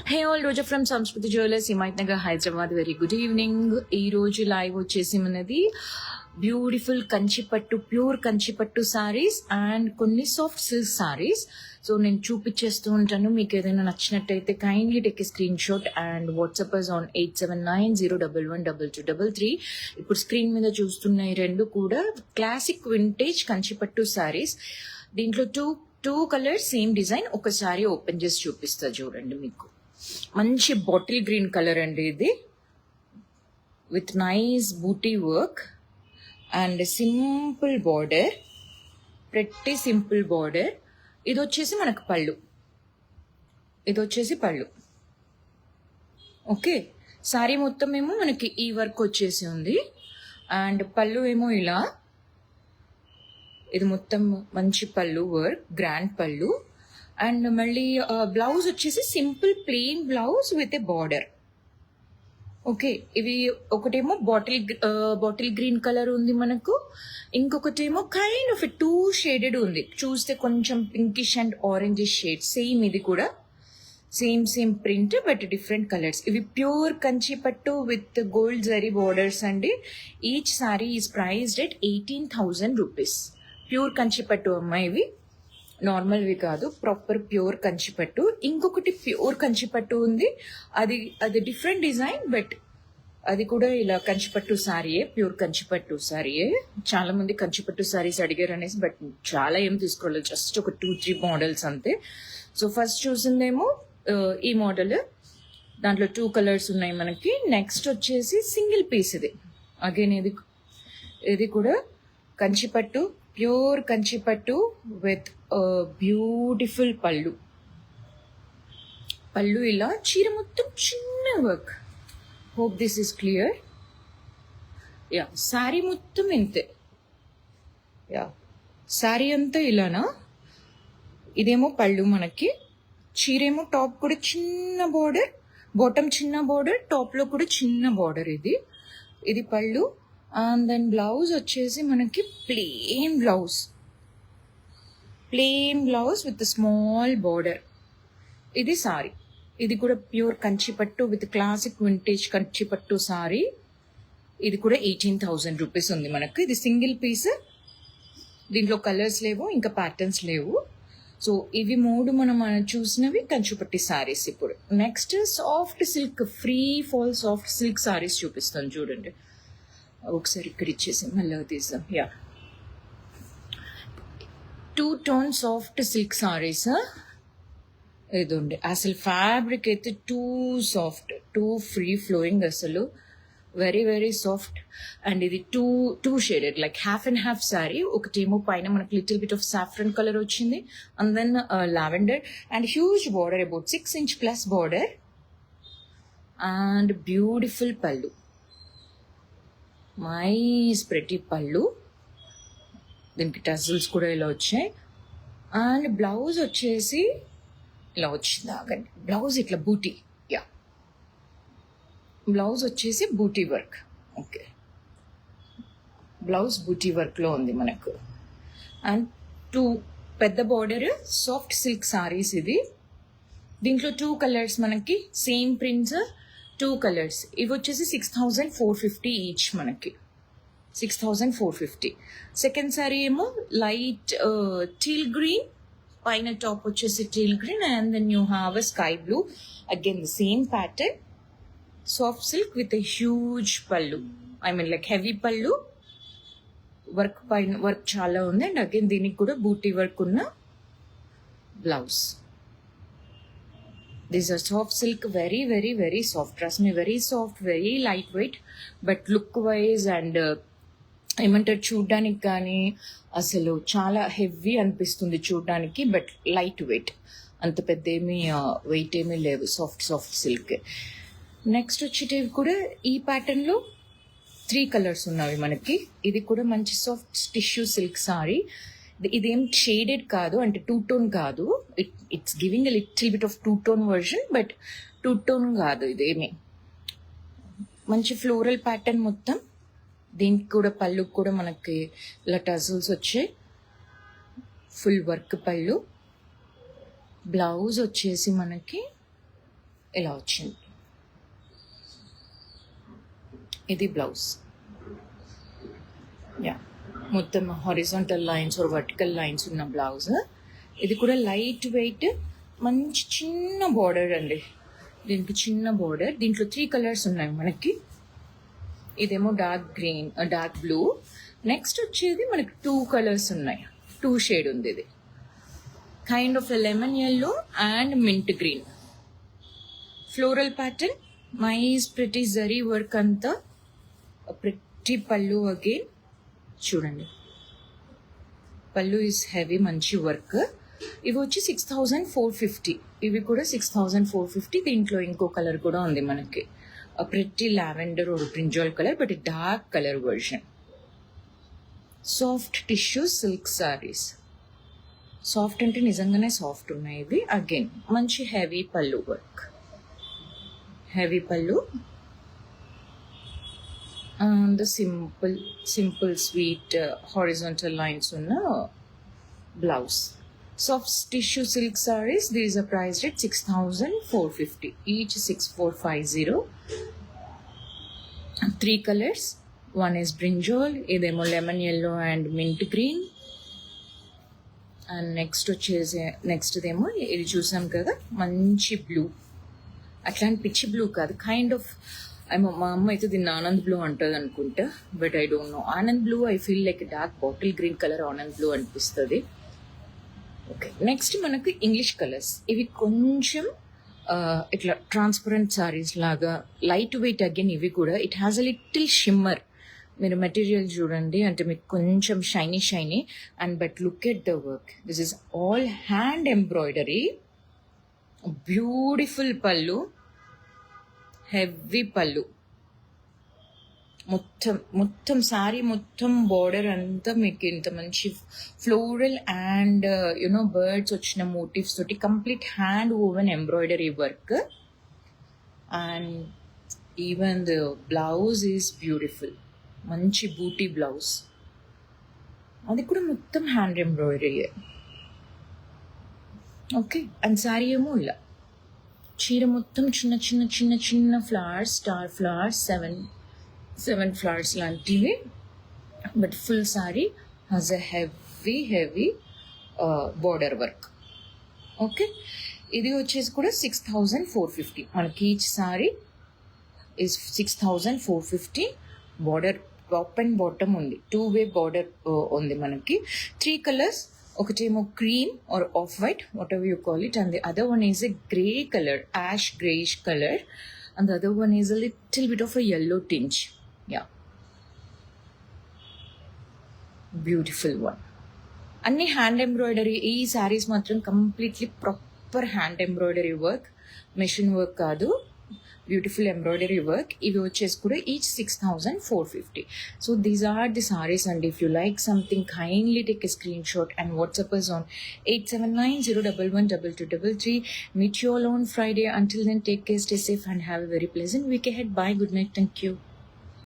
Hey all, Roja from Samskruti Jewelers, Himayat Nagar, Hyderabad. Very good evening. ఈ రోజు live వచ్చేసి మనది beautiful Kanchipattu, pure Kanchipattu saris and కొన్ని soft silk saris. So నేను చూపించేస్తూ ఉంటాను. మీకు ఏదైనా నచ్చినట్టయితే kindly take a screen shot and WhatsApp on 8790112233. ఇప్పుడు స్క్రీన్ మీద చూస్తున్న ఈ రెండు కూడా క్లాసిక్ వింటేజ్ కంచిపట్టు సారీస్. దీంట్లో టూ కలర్స్ సేమ్ డిజైన్. ఒకసారి ఓపెన్ చేసి చూపిస్తా చూడండి. మీకు మంచి బాటిల్ గ్రీన్ కలర్ అండి ఇది, with nice buti work and simple border, ప్రతి సింపుల్ బార్డర్. ఇది వచ్చేసి మనకు పళ్ళు, ఇది వచ్చేసి పళ్ళు. ఓకే, సారీ మొత్తం ఏమో మనకి ఈ వర్క్ వచ్చేసి ఉంది అండ్ పళ్ళు ఏమో ఇలా. ఇది మొత్తం మంచి పళ్ళు వర్క్, గ్రాండ్ పళ్ళు. అండ్ మళ్ళీ బ్లౌజ్ వచ్చేసి simple plain blouse with a border. Okay, ఇవి ఒకటేమో బాటిల్ గ్రీన్ కలర్ ఉంది మనకు, ఇంకొకటేమో కైండ్ ఆఫ్ టూ షేడెడ్ ఉంది. చూస్తే కొంచెం pinkish and orange shade. Same ఇది కూడా same print but different colours. ఇవి ప్యూర్ కంచిపట్టు విత్ గోల్డ్ జరీ బార్డర్స్ అండి. Each sari is priced at 18,000 rupees. Pure కంచిపట్టు అమ్మాయి, ఇవి నార్మల్వి కాదు, ప్రాపర్ ప్యూర్ కంచిపట్టు. ఇంకొకటి ప్యూర్ కంచిపట్టు ఉంది, అది డిఫరెంట్ డిజైన్ బట్ అది కూడా ఇలా కంచిపట్టు సారీయే, ప్యూర్ కంచిపట్టు సారీయే. చాలా మంది కంచిపట్టు సారీస్ అడిగారు అనేసి, బట్ చాలా ఏం తీసుకోలేదు, జస్ట్ ఒక 2-3 మోడల్స్ అంతే. సో ఫస్ట్ చూసిందేమో ఈ మోడల్, దాంట్లో 2 కలర్స్ ఉన్నాయి మనకి. నెక్స్ట్ వచ్చేసి సింగిల్ పీస్. ఇది అగైన్ ఇది కూడా కంచిపట్టు, ప్యూర్ కంచిపట్టు విత్ బ్యూటిఫుల్ పళ్ళు ఇలా. చీర మొత్తం చిన్న work. Hope this is clear. Yeah, sari మొత్తం ఇంతే. యా, శారీ అంతా ఇలానా. ఇదేమో పళ్ళు మనకి. చీరేమో టాప్ కూడా చిన్న బార్డర్, బాటమ్ చిన్న బార్డర్, టాప్లో కూడా చిన్న బార్డర్. ఇది పళ్ళు. అండ్ దెన్ బ్లౌజ్ వచ్చేసి మనకి plain blouse with small border. ఇది సారీ. ఇది కూడా ప్యూర్ కంచిపట్టు with classic vintage Kanchipattu sorry. ఇది కూడా 18,000 రూపీస్ ఉంది మనకు. ఇది సింగిల్ పీస్, దీంట్లో కలర్స్ లేవు, ఇంకా ప్యాటర్న్స్ లేవు. సో ఇవి 3 మనం చూసినవి కంచిపట్టి సారీస్. ఇప్పుడు next soft silk, free fall soft silk saris చూపిస్తాను చూడండి. ఒకసారి ఇక్కడ ఇచ్చేసి మళ్ళీ తీసాం. Yeah, 2 tone soft silk saris. ఇది ఉండే అసలు ఫ్యాబ్రిక్ అయితే too soft, too free flowing, అసలు వెరీ వెరీ సాఫ్ట్. అండ్ ఇది two shaded, like half and half sari. ఒకటేమో పైన మనకి little bit of saffron colour వచ్చింది and then lavender and huge border, about 6 inch plus border and beautiful పళ్ళు, nice pretty పళ్ళు. దీనికి tassels కూడా ఇలా వచ్చాయి. అండ్ బ్లౌజ్ వచ్చేసి ఇలా వచ్చింది. ఆగండి, బ్లౌజ్ ఇట్లా బూటీ. యా, బ్లౌజ్ వచ్చేసి బూటీ వర్క్. ఓకే, బ్లౌజ్ బూటీ వర్క్లో ఉంది మనకు. అండ్ 2 పెద్ద బార్డర్ సాఫ్ట్ సిల్క్ సారీస్. ఇది దీంట్లో 2 కలర్స్ మనకి, సేమ్ ప్రింట్స్, 2 కలర్స్. ఇవి వచ్చేసి 6,450 ఈచ్ మనకి, 6,450. సెకండ్ సారీ ఏమో లైట్ టీల్ గ్రీన్, పైన టాప్ వచ్చేసి teal green and then you have a sky blue. Again the same pattern, soft silk with a huge pallu, I mean like heavy pallu. Work పైన work చాలా ఉంది and again దీనికి కూడా buti work ఉన్న blouse. These are soft silk, very very very soft, trust me, very soft, very lightweight, but look wise and ఏమంటారు చూడ్డానికి కానీ అసలు చాలా హెవీ అనిపిస్తుంది చూడ్డానికి, బట్ లైట్ వెయిట్, అంత పెద్ద ఏమీ వెయిట్ ఏమీ లేవు. Soft silk. నెక్స్ట్ వచ్చేటివి కూడా ఈ ప్యాటర్న్లో 3 కలర్స్ ఉన్నవి మనకి. ఇది కూడా మంచి సాఫ్ట్ టిష్యూ సిల్క్ సారీ. ఇదేం షేడెడ్ కాదు, అంటే 2 టోన్ కాదు. It's giving a little bit of 2 tone version, but 2 tone కాదు. ఇదేమి మంచి ఫ్లోరల్ ప్యాటర్న్ మొత్తం. దీనికి కూడా పళ్ళు కూడా మనకి ఇలా టజల్స్ వచ్చాయి, ఫుల్ వర్క్ పళ్ళు. బ్లౌజ్ వచ్చేసి మనకి ఇలా వచ్చింది. ఇది బ్లౌజ్. యా, మొత్తం horizontal lines or vertical lines ఉన్న బ్లౌజ్. ఇది కూడా లైట్ వెయిట్, మంచి చిన్న బార్డర్ అండి. దీనికి చిన్న బార్డర్. దీంట్లో 3 కలర్స్ ఉన్నాయి మనకి. ఇదేమో dark green, dark blue. Next వచ్చేది మనకి 2 కలర్స్ ఉన్నాయి. 2 షేడ్ ఉంది. ఇది kind of lemon yellow and mint green. Floral pattern, nice pretty zari work అంతా. ప్రిటీ పళ్ళు అగైన్ చూడండి. పళ్ళు ఈజ్ హెవీ, మంచి వర్క్. ఇవి వచ్చి 6450. ఇవి కూడా 6450. దీంట్లో ఇంకో కలర్ కూడా ఉంది మనకి, pretty lavender or brinjal colour, but dark colour version. Soft tissue silk saris. Soft అంటే నిజంగానే సాఫ్ట్ ఉన్నాయి ఇవి. అగైన్ మంచి హెవీ పళ్ళు వర్క్, హెవీ పళ్ళు and simple sweet horizontal lines ఉన్న blouse. Soft tissue silk sarees. These are priced at 6450. Each 6450. 3 colors. One is brinjal, idemo lemon yellow and mint green. And next demo ఇది చూసాం కదా, మంచి blue. అట్లాంటి పిచ్చి blue కాదు, kind of మా అమ్మ అయితే దీన్ని ఆనంద్ బ్లూ అంటుంది అనుకుంటా, but I don't know. Anand blue I feel like dark bottle green colour Anand blue అనిపిస్తుంది. ఓకే, నెక్స్ట్ మనకు ఇంగ్లీష్ కలర్స్. ఇవి కొంచెం ఇట్లా ట్రాన్స్పరెంట్ సారీస్ లాగా, లైట్ వెయిట్. అగైన్ ఇవి కూడా it has a little shimmer. మీరు మెటీరియల్ చూడండి, అంటే మీకు కొంచెం shiny and but look at the work. This is all hand embroidery. Beautiful పళ్ళు, హెవీ పళ్ళు. మొత్తం శారీ మొత్తం బార్డర్ అంతా మీకు ఇంత మంచి ఫ్లోరల్ అండ్ యునో బర్డ్స్ వచ్చిన మోటివ్స్ తోటి complete hand woven embroidery work. And even the blouse is beautiful, మంచి బూటీ బ్లౌజ్. అది కూడా మొత్తం hand embroidery. Okay, and sari ఏమో ఇలా చీర మొత్తం చిన్న flowers, star flowers, seven flowers లాంటివి. But full sari has a heavy border work. Okay, ఇది వచ్చేసి కూడా 6450. మనకి each sari is 6450. Border top and bottom ఉంది, 2-way బార్డర్ ఉంది మనకి. 3 కలర్స్. ఒకటేమో cream or off white, whatever you call it, and the other one is a grey colour, ash greyish colour, and the other one is a little bit of a yellow tinge. Yeah, beautiful one. అన్ని hand embroidery. ఈ శారీస్ మాత్రం completely proper hand embroidery work, machine work కాదు, beautiful embroidery work. ఇవి వచ్చేసి కూడా each 6450. So these are the saris and if you like something kindly take a screenshot and WhatsApp us on 8790112233. Meet you all on Friday. Until then, take care, stay safe and have a very pleasant week ahead. Bye, good night, thank you.